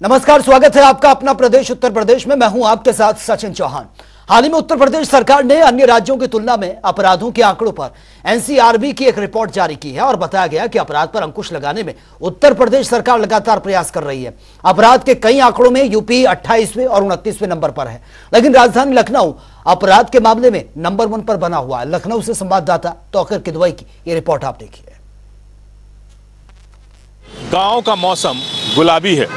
नमस्कार, स्वागत है आपका अपना प्रदेश उत्तर प्रदेश में। मैं हूं आपके साथ सचिन चौहान। हाल ही में उत्तर प्रदेश सरकार ने अन्य राज्यों की तुलना में अपराधों के आंकड़ों पर एनसीआरबी की एक रिपोर्ट जारी की है और बताया गया कि अपराध पर अंकुश लगाने में उत्तर प्रदेश सरकार लगातार प्रयास कर रही है। अपराध के कई आंकड़ों में यूपी 28वें और 29वें नंबर पर है, लेकिन राजधानी लखनऊ अपराध के मामले में नंबर 1 पर बना हुआ है। लखनऊ से संवाददाता तौकीर किदवई की ये रिपोर्ट आप देखिए। गांव का मौसम गुलाबी है,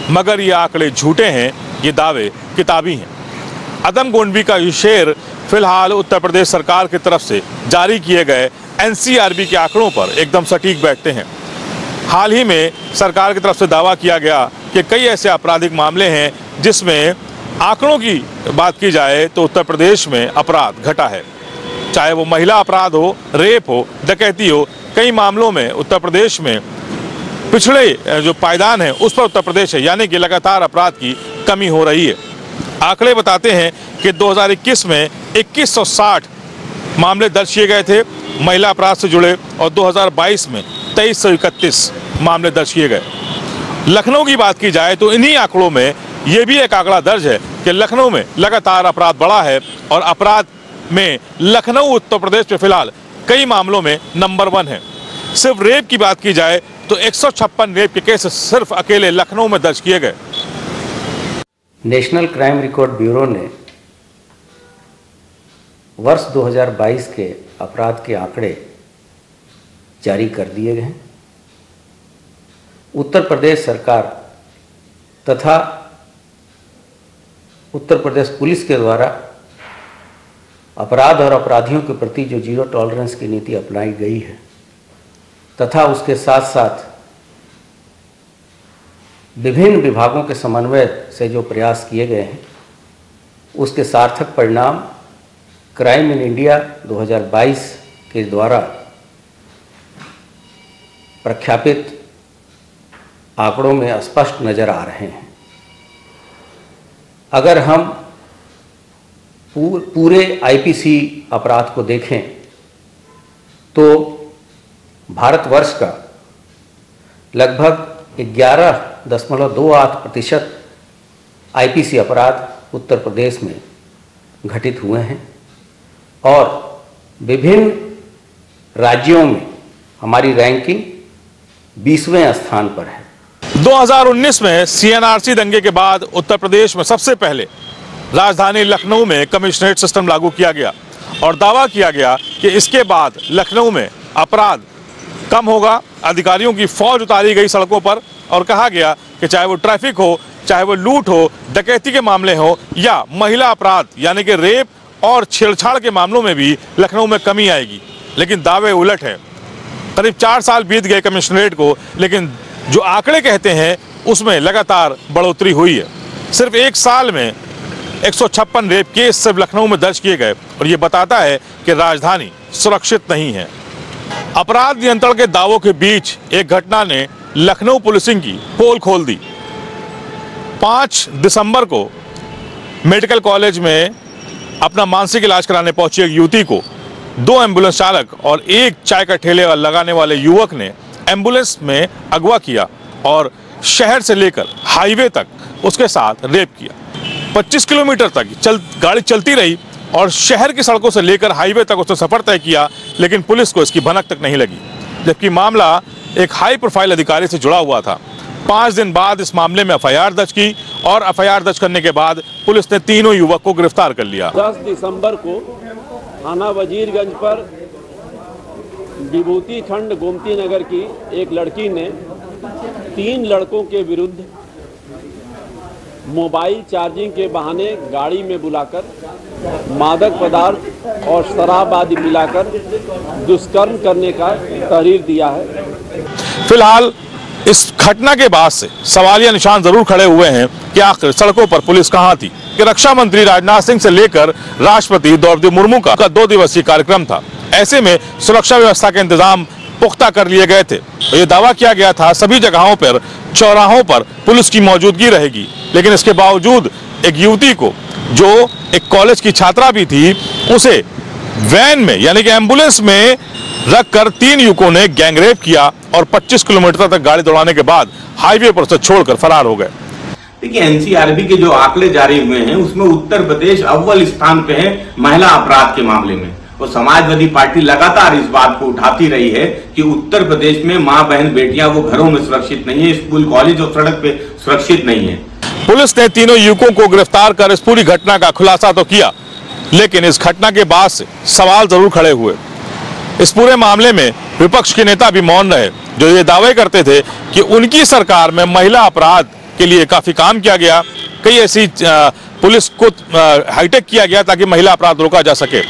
मगर ये आंकड़े झूठे हैं, ये दावे किताबी हैं। आदमगोंडवी का ये शेर फिलहाल उत्तर प्रदेश सरकार की तरफ से जारी किए गए एनसीआरबी के आंकड़ों पर एकदम सटीक बैठते हैं। हाल ही में सरकार की तरफ से दावा किया गया कि कई ऐसे आपराधिक मामले हैं जिसमें आंकड़ों की बात की जाए तो उत्तर प्रदेश में अपराध घटा है। चाहे वो महिला अपराध हो, रेप हो, डकैती हो, कई मामलों में उत्तर प्रदेश में पिछड़े जो पायदान है उस पर उत्तर प्रदेश है, यानी कि लगातार अपराध की कमी हो रही है। आंकड़े बताते हैं कि 2021 में 2160 मामले दर्ज किए गए थे महिला अपराध से जुड़े और 2022 में 2331 मामले दर्ज किए गए। लखनऊ की बात की जाए तो इन्हीं आंकड़ों में ये भी एक आंकड़ा दर्ज है कि लखनऊ में लगातार अपराध बढ़ा है और अपराध में लखनऊ उत्तर प्रदेश में फिलहाल कई मामलों में नंबर 1 है। सिर्फ रेप की बात की जाए तो 156 रेप के केस सिर्फ अकेले लखनऊ में दर्ज किए गए। नेशनल क्राइम रिकॉर्ड ब्यूरो ने वर्ष 2022 के अपराध के आंकड़े जारी कर दिए गए हैं। उत्तर प्रदेश सरकार तथा उत्तर प्रदेश पुलिस के द्वारा अपराध और अपराधियों के प्रति जो जीरो टॉलरेंस की नीति अपनाई गई है तथा उसके साथ साथ विभिन्न विभागों के समन्वय से जो प्रयास किए गए हैं उसके सार्थक परिणाम क्राइम इन इंडिया 2022 के द्वारा प्रख्यापित आंकड़ों में स्पष्ट नज़र आ रहे हैं। अगर हम पूरे आईपीसी अपराध को देखें तो भारतवर्ष का लगभग 11.28% आईपीसी अपराध उत्तर प्रदेश में घटित हुए हैं और विभिन्न राज्यों में हमारी रैंकिंग 20वें स्थान पर है। 2019 में सीएनआरसी दंगे के बाद उत्तर प्रदेश में सबसे पहले राजधानी लखनऊ में कमिश्नरेट सिस्टम लागू किया गया और दावा किया गया कि इसके बाद लखनऊ में अपराध कम होगा। अधिकारियों की फौज उतारी गई सड़कों पर और कहा गया कि चाहे वो ट्रैफिक हो, चाहे वो लूट हो, डकैती के मामले हो या महिला अपराध यानी कि रेप और छेड़छाड़ के मामलों में भी लखनऊ में कमी आएगी। लेकिन दावे उलट हैं। करीब 4 साल बीत गए कमिश्नरेट को, लेकिन जो आंकड़े कहते हैं उसमें लगातार बढ़ोतरी हुई है। सिर्फ 1 साल में 156 रेप केस सिर्फ लखनऊ में दर्ज किए गए और ये बताता है कि राजधानी सुरक्षित नहीं है। अपराध नियंत्रण के दावों के बीच एक घटना ने लखनऊ पुलिसिंग की पोल खोल दी। 5 दिसंबर को मेडिकल कॉलेज में अपना मानसिक इलाज कराने पहुंची एक युवती को 2 एम्बुलेंस चालक और एक चाय का ठेले लगाने वाले युवक ने एम्बुलेंस में अगवा किया और शहर से लेकर हाईवे तक उसके साथ रेप किया। 25 किलोमीटर तक गाड़ी चलती रही और शहर की सड़कों से लेकर हाईवे तक उसने सफर तय किया, लेकिन पुलिस को इसकी भनक तक नहीं लगी, जबकि मामला एक हाई प्रोफाइल अधिकारी से जुड़ा हुआ था। 5 दिन बाद इस मामले में एफआईआर दर्ज की और एफआईआर दर्ज करने के बाद पुलिस ने तीनों युवक को गिरफ्तार कर लिया। 10 दिसंबर को थाना वजीरगंज पर विभूति खंड गोमती नगर की एक लड़की ने 3 लड़कों के विरुद्ध मोबाइल चार्जिंग के बहाने गाड़ी में बुलाकर मादक पदार्थ और शराब आदि मिलाकर दुष्कर्म करने का तहरीर दिया है। फिलहाल इस घटना के बाद से सवालिया निशान जरूर खड़े हुए हैं कि आखिर सड़कों पर पुलिस कहां थी। कि रक्षा मंत्री राजनाथ सिंह से लेकर राष्ट्रपति द्रौपदी मुर्मू का 2 दिवसीय कार्यक्रम था। ऐसे में सुरक्षा व्यवस्था के इंतजाम पुख्ता कर लिए गए थे। तो ये दावा किया गया था सभी जगहों पर चौराहों पर पुलिस की मौजूदगी रहेगी, लेकिन इसके बावजूद एक युवती को जो एक कॉलेज की छात्रा भी थी उसे वैन में यानी कि एम्बुलेंस में रखकर 3 युवकों ने गैंगरेप किया और 25 किलोमीटर तक गाड़ी दौड़ाने के बाद हाईवे पर उसे छोड़कर फरार हो गए। देखिए, एनसीआरबी के जो आंकड़े जारी हुए हैं उसमें उत्तर प्रदेश अव्वल स्थान पे है महिला अपराध के मामले में। और समाजवादी पार्टी लगातार इस बात को उठाती रही है कि उत्तर प्रदेश में मां बहन बेटियां वो घरों में सुरक्षित नहीं है, स्कूल कॉलेज और सड़क पे सुरक्षित नहीं है। पुलिस ने तीनों युवकों को गिरफ्तार कर इस पूरी घटना का खुलासा तो किया, लेकिन इस घटना के बाद से सवाल जरूर खड़े हुए। इस पूरे मामले में विपक्ष के नेता भी मौन रहे, जो ये दावे करते थे कि उनकी सरकार में महिला अपराध के लिए काफी काम किया गया, कई ऐसी पुलिस को हाईटेक किया गया ताकि महिला अपराध रोका जा सके।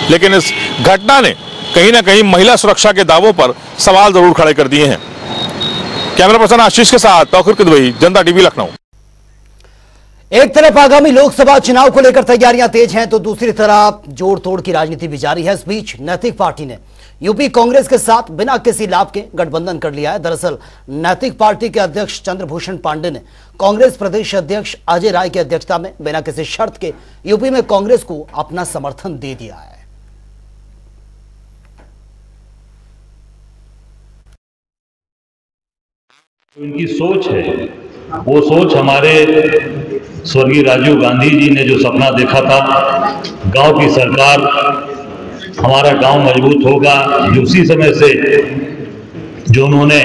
लेकिन इस घटना ने कहीं ना कहीं महिला सुरक्षा के दावों पर सवाल जरूर खड़े कर दिए हैं। कैमरा पर्सन आशीष के साथ तौकीर किदवई, जनता टीवी, लखनऊ। एक तरफ आगामी लोकसभा चुनाव को लेकर तैयारियां तेज हैं, तो दूसरी तरफ जोड़ तोड़ की राजनीति भी जारी है। इस बीच नैतिक पार्टी ने यूपी कांग्रेस के साथ बिना किसी लाभ के गठबंधन कर लिया है। दरअसल नैतिक पार्टी के अध्यक्ष चंद्रभूषण पांडे ने कांग्रेस प्रदेश अध्यक्ष अजय राय की अध्यक्षता में बिना किसी शर्त के यूपी में कांग्रेस को अपना समर्थन दे दिया है। इनकी सोच है, वो सोच हमारे स्वर्गीय राजीव गांधी जी ने जो सपना देखा था, गांव की सरकार, हमारा गांव मजबूत होगा, जो उसी समय से जो उन्होंने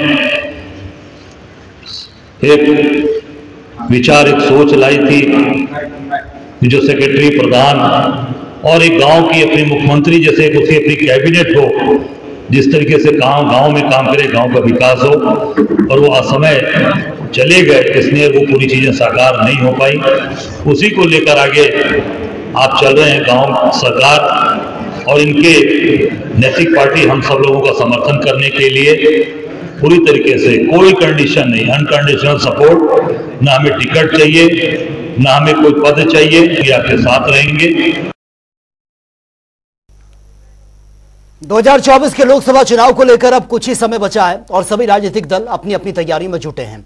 एक विचार, एक सोच लाई थी, जो सेक्रेटरी प्रधान और एक गांव की अपनी मुख्यमंत्री जैसे एक उसकी अपनी कैबिनेट हो, जिस तरीके से गांव में काम करे, गांव का विकास हो, और वो असमय चले गए, इसलिए वो पूरी चीजें साकार नहीं हो पाई। उसी को लेकर आगे आप चल रहे हैं गांव सरकार, और इनके नैतिक पार्टी हम सब लोगों का समर्थन करने के लिए पूरी तरीके से, कोई कंडीशन नहीं, अनकंडीशनल सपोर्ट, ना हमें टिकट चाहिए, ना हमें कोई पद चाहिए, ये आपके साथ रहेंगे। 2024 के लोकसभा चुनाव को लेकर अब कुछ ही समय बचा है और सभी राजनीतिक दल अपनी अपनी तैयारी में जुटे हैं।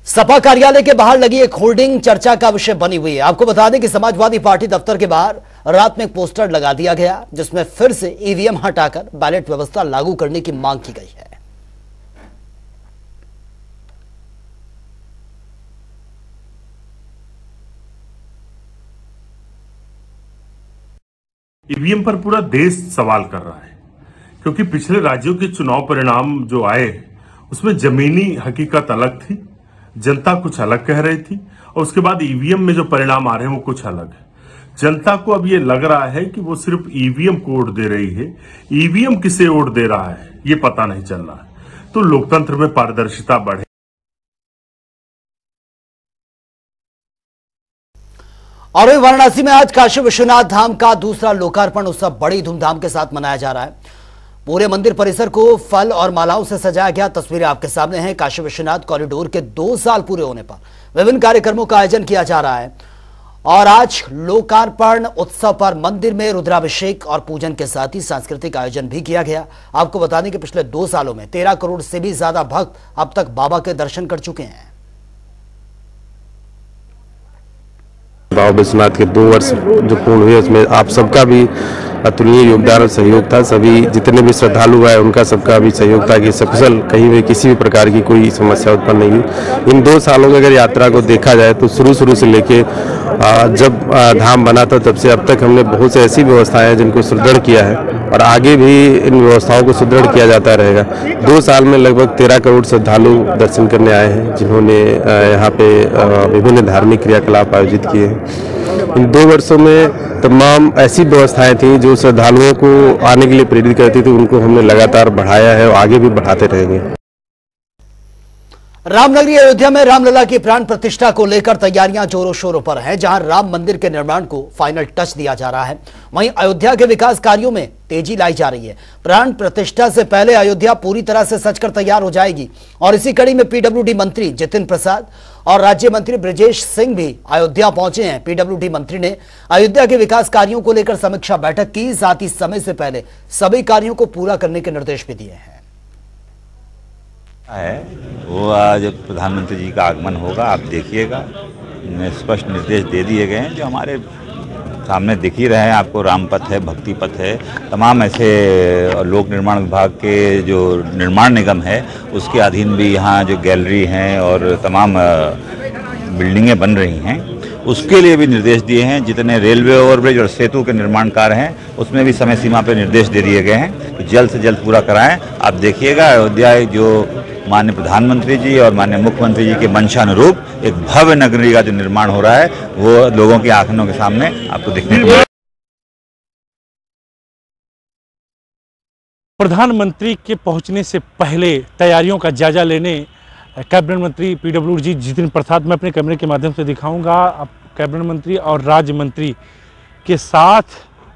सपा कार्यालय के बाहर लगी एक होर्डिंग चर्चा का विषय बनी हुई है। आपको बता दें कि समाजवादी पार्टी दफ्तर के बाहर रात में एक पोस्टर लगा दिया गया, जिसमें फिर से ईवीएम हटाकर बैलेट व्यवस्था लागू करने की मांग की गई है। ईवीएम पर पूरा देश सवाल कर रहा है, क्योंकि पिछले राज्यों के चुनाव परिणाम जो आए उसमें जमीनी हकीकत अलग थी, जनता कुछ अलग कह रही थी, और उसके बाद ईवीएम में जो परिणाम आ रहे हैं वो कुछ अलग है। जनता को अब ये लग रहा है कि वो सिर्फ ईवीएम को वोट दे रही है, ईवीएम किसे वोट दे रहा है ये पता नहीं चल रहा है। तो लोकतंत्र में पारदर्शिता बढ़े। और वाराणसी में आज काशी विश्वनाथ धाम का दूसरा लोकार्पण उत्सव बड़ी धूमधाम के साथ मनाया जा रहा है। पूरे मंदिर परिसर को फल और मालाओं से सजाया गया। तस्वीरें आपके सामने हैं। काशी विश्वनाथ कॉरिडोर के 2 साल पूरे होने पर विभिन्न कार्यक्रमों का आयोजन किया जा रहा है और आज लोकार्पण उत्सव पर मंदिर में रुद्राभिषेक और पूजन के साथ ही सांस्कृतिक आयोजन भी किया गया। आपको बता दें कि पिछले 2 सालों में 13 करोड़ से भी ज्यादा भक्त अब तक बाबा के दर्शन कर चुके हैं। बाबा विश्वनाथ के 2 वर्ष जो पूर्ण हुए उसमें आप सबका भी अतुलनीय योगदान और सहयोग था। सभी जितने भी श्रद्धालु आए उनका सबका भी सहयोग था कि सकुशल कहीं भी किसी भी प्रकार की कोई समस्या उत्पन्न नहीं हुई। इन 2 सालों में अगर यात्रा को देखा जाए तो शुरू से लेके जब धाम बना था तब से अब तक हमने बहुत से ऐसी व्यवस्थाएं हैं जिनको सुदृढ़ किया है और आगे भी इन व्यवस्थाओं को सुदृढ़ किया जाता रहेगा। 2 साल में लगभग 13 करोड़ श्रद्धालु दर्शन करने आए हैं, जिन्होंने यहाँ पे विभिन्न धार्मिक क्रियाकलाप आयोजित किए हैं। इन 2 वर्षों में तमाम ऐसी व्यवस्थाएं थी जो श्रद्धालुओं को आने के लिए प्रेरित करती थी, उनको हमने लगातार बढ़ाया है और आगे भी बढ़ाते रहेंगे। रामनगरी अयोध्या में रामलला की प्राण प्रतिष्ठा को लेकर तैयारियां जोरों शोरों पर हैं। जहां राम मंदिर के निर्माण को फाइनल टच दिया जा रहा है, वहीं अयोध्या के विकास कार्यों में तेजी लाई जा रही है। प्राण प्रतिष्ठा से पहले अयोध्या पूरी तरह से सजकर तैयार हो जाएगी और इसी कड़ी में पीडब्ल्यूडी मंत्री जितिन प्रसाद और राज्य मंत्री ब्रजेश सिंह भी अयोध्या पहुंचे हैं। पीडब्ल्यूडी मंत्री ने अयोध्या के विकास कार्यों को लेकर समीक्षा बैठक की, साथ ही समय से पहले सभी कार्यों को पूरा करने के निर्देश भी दिए हैं। वो आज प्रधानमंत्री जी का आगमन होगा, आप देखिएगा, स्पष्ट निर्देश दे दिए गए हैं जो हमारे सामने दिख ही रहे हैं आपको। राम पथ है, भक्ति पथ है, तमाम ऐसे लोक निर्माण विभाग के जो निर्माण निगम है उसके अधीन भी यहाँ जो गैलरी हैं और तमाम बिल्डिंगें बन रही हैं उसके लिए भी निर्देश दिए हैं। जितने रेलवे ओवरब्रिज और सेतु के निर्माण कार्य हैं उसमें भी समय सीमा पर निर्देश दे दिए गए हैं कि जल्द से जल्द पूरा कराएं। आप देखिएगा अयोध्या जो माननीय प्रधानमंत्री जी और माननीय मुख्यमंत्री जी के मंशानुरूप एक भव्य नगरी का जो निर्माण हो रहा है वो लोगों की आंखों के सामने आपको दिखने को मिलेगा। प्रधानमंत्री के पहुंचने से पहले तैयारियों का जायजा लेने कैबिनेट मंत्री पीडब्ल्यूडी जितिन प्रसाद, मैं अपने कैमरे के माध्यम से दिखाऊंगा, अब कैबिनेट मंत्री और राज्य मंत्री के साथ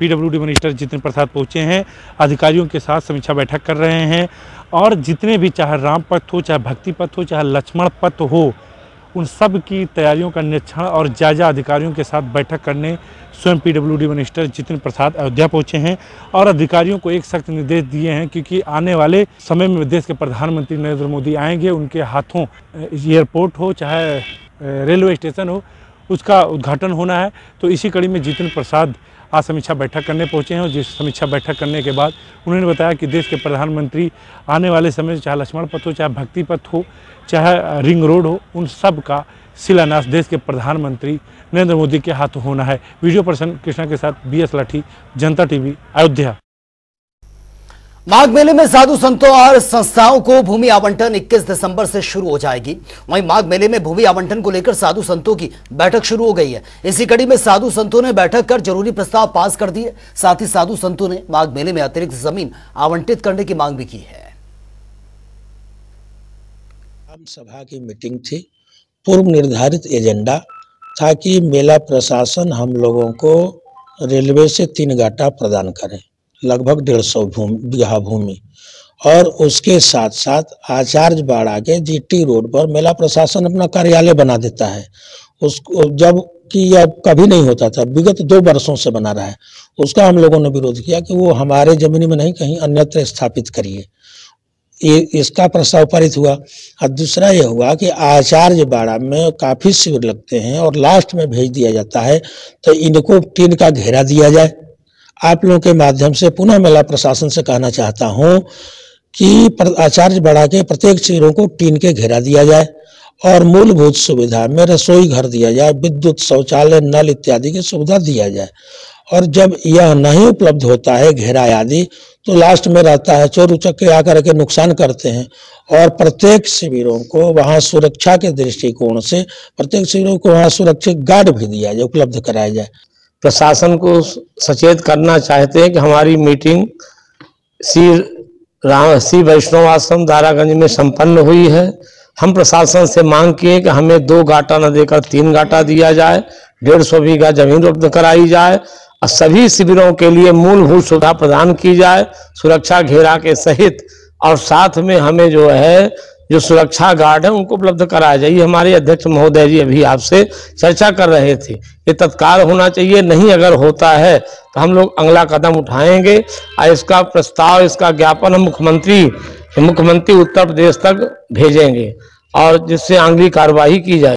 पीडब्ल्यूडी मिनिस्टर जितिन प्रसाद पहुंचे हैं। अधिकारियों के साथ समीक्षा बैठक कर रहे हैं और जितने भी चाहे राम पथ हो, चाहे भक्ति पथ हो, चाहे लक्ष्मण पथ हो, उन सब की तैयारियों का निरीक्षण और जायजा अधिकारियों के साथ बैठक करने स्वयं पीडब्ल्यूडी मिनिस्टर जितिन प्रसाद अयोध्या पहुंचे हैं और अधिकारियों को एक सख्त निर्देश दिए हैं क्योंकि आने वाले समय में देश के प्रधानमंत्री नरेंद्र मोदी आएंगे, उनके हाथों एयरपोर्ट हो चाहे रेलवे स्टेशन हो उसका उद्घाटन होना है। तो इसी कड़ी में जितिन प्रसाद आज समीक्षा बैठक करने पहुंचे हैं और जिस समीक्षा बैठक करने के बाद उन्होंने बताया कि देश के प्रधानमंत्री आने वाले समय चाहे लक्ष्मण पथ हो, चाहे भक्ति पथ हो, चाहे रिंग रोड हो, उन सब का शिलान्यास देश के प्रधानमंत्री नरेंद्र मोदी के हाथों होना है। वीडियो पर्सन कृष्णा के साथ बीएस लाठी, जनता टीवी, अयोध्या। माघ मेले में साधु संतों और संस्थाओं को भूमि आवंटन 21 दिसंबर से शुरू हो जाएगी। वहीं माघ मेले में भूमि आवंटन को लेकर साधु संतों की बैठक शुरू हो गई है। इसी कड़ी में साधु संतों ने बैठक कर जरूरी प्रस्ताव पास कर दिए। साथ ही साधु संतों ने माघ मेले में अतिरिक्त जमीन आवंटित करने की मांग भी की है। आम सभा की मीटिंग थी, पूर्व निर्धारित एजेंडा था कि मेला प्रशासन हम लोगों को रेलवे से 3 गाटा प्रदान करें, लगभग 150 बीघा भूमि, और उसके साथ साथ आचार्य बाड़ा के जीटी रोड पर मेला प्रशासन अपना कार्यालय बना देता है। उसको जब कि यह कभी नहीं होता था, विगत 2 वर्षों से बना रहा है। उसका हम लोगों ने विरोध किया कि वो हमारे जमीन में नहीं कहीं अन्यत्र स्थापित करिए। इसका प्रस्ताव पारित हुआ। और दूसरा यह हुआ कि आचार्य बाड़ा में काफी शिविर लगते हैं और लास्ट में भेज दिया जाता है, तो इनको टीन का घेरा दिया जाए। आप लोगों के माध्यम से पुनः मेला प्रशासन से कहना चाहता हूं कि आचार्य बाड़ा के प्रत्येक शिविरों को टीन के घेरा दिया जाए और मूलभूत सुविधा में रसोई घर दिया जाए, विद्युत, शौचालय, नल इत्यादि की सुविधा दिया जाए। और जब यह नहीं उपलब्ध होता है घेरा आदि, तो लास्ट में रहता है चोर उचक्के आकर के नुकसान करते हैं। और प्रत्येक शिविरों को वहां सुरक्षा के दृष्टिकोण से प्रत्येक शिविरों को वहां सुरक्षित गार्ड भी दिया जाए, उपलब्ध कराया जाए। प्रशासन को सचेत करना चाहते हैं कि हमारी मीटिंग श्री वैष्णव आश्रम दारागंज में संपन्न हुई है। हम प्रशासन से मांग किए कि हमें 2 गाटा न देकर 3 गाटा दिया जाए, 150 बीघा जमीन उपलब्ध कराई जाए और सभी शिविरों के लिए मूलभूत सुविधा प्रदान की जाए, सुरक्षा घेरा के सहित, और साथ में हमें जो है जो सुरक्षा गार्ड है उनको उपलब्ध कराया जाए। हमारे अध्यक्ष महोदय जी अभी आपसे चर्चा कर रहे थे, ये तत्काल होना चाहिए। नहीं अगर होता है तो हम लोग अगला कदम उठाएंगे और इसका प्रस्ताव, इसका ज्ञापन हम मुख्यमंत्री उत्तर प्रदेश तक भेजेंगे और जिससे अगली कार्रवाई की जाए।